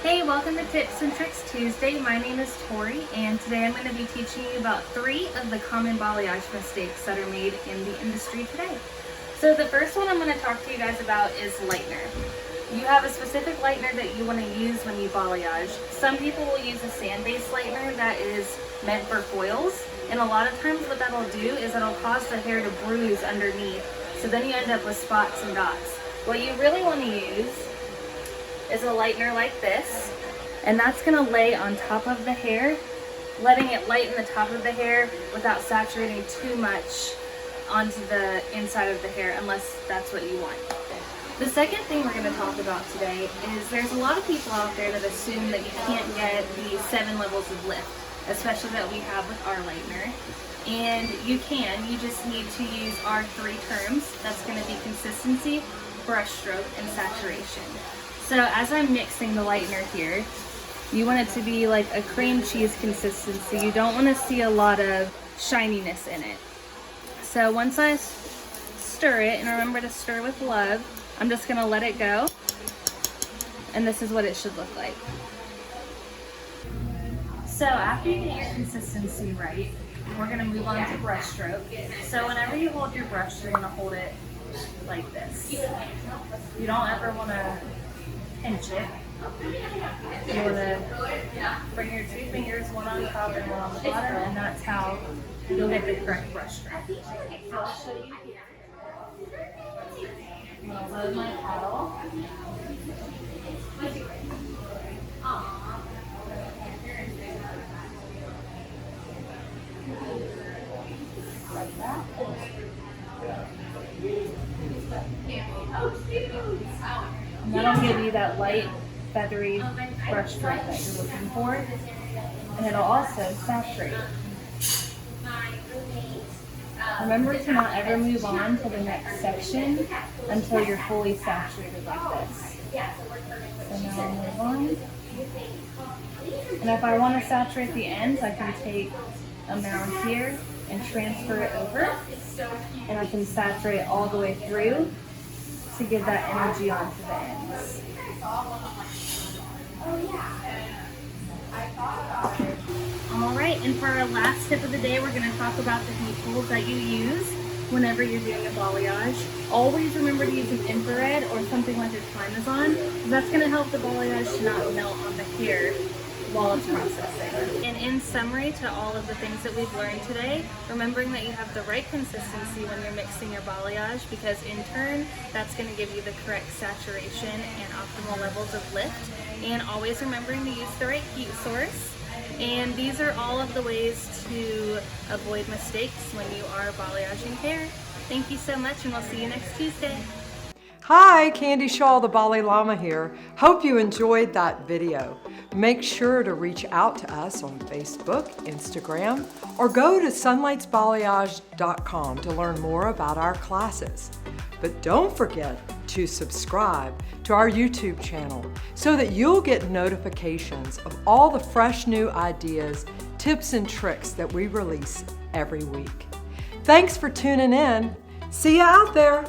Hey, welcome to Tips and Tricks Tuesday. My name is Tori, and today I'm going to be teaching you about 3 of the common balayage mistakes that are made in the industry today. So the first one I'm going to talk to you guys about is lightener. You have a specific lightener that you want to use when you balayage. Some people will use a sand-based lightener that is meant for foils, and a lot of times what that'll do is it'll cause the hair to bruise underneath, so then you end up with spots and dots. What you really want to use is a lightener like this, and that's going to lay on top of the hair, letting it lighten the top of the hair without saturating too much onto the inside of the hair, unless that's what you want. The second thing we're going to talk about today is there's a lot of people out there that assume that you can't get the 7 levels of lift, especially that we have with our lightener. And you can, you just need to use our 3 terms. That's going to be consistency, brush stroke, and saturation. So as I'm mixing the lightener here, you want it to be like a cream cheese consistency. You don't want to see a lot of shininess in it. So once I stir it, and remember to stir with love, I'm just going to let it go. And this is what it should look like. So after you get your consistency right, we're going to move on to brush stroke. So whenever you hold your brush, you're going to hold it like this. You don't ever want to pinch it. You want to bring your 2 fingers, one on top and one on the bottom, and that's how you'll get the correct brush stroke. So I'll show you here. I'm going to load my paddle. Like that. And that'll give you that light, feathery brush stroke that you're looking for. And it'll also saturate. Remember to not ever move on to the next section until you're fully saturated like this. So now I'll move on. And if I want to saturate the ends, I can take a mound here and transfer it over. And I can saturate all the way through to give that energy onto the ends. Alright, and for our last tip of the day, we're going to talk about the heat tools that you use whenever you're doing a balayage. Always remember to use an infrared or something like a Climazon, because that's going to help the balayage to not melt on the hair while it's processing. And in summary to all of the things that we've learned today, remembering that you have the right consistency when you're mixing your balayage, because in turn that's going to give you the correct saturation and optimal levels of lift, and always remembering to use the right heat source. And these are all of the ways to avoid mistakes when you are balayaging hair. Thank you so much, and we'll see you next Tuesday. Hi, Candy Shaw, the Bali Llama here. Hope you enjoyed that video. Make sure to reach out to us on Facebook, Instagram, or go to sunlightsbalayage.com to learn more about our classes. But don't forget to subscribe to our YouTube channel so that you'll get notifications of all the fresh new ideas, tips, and tricks that we release every week. Thanks for tuning in. See you out there.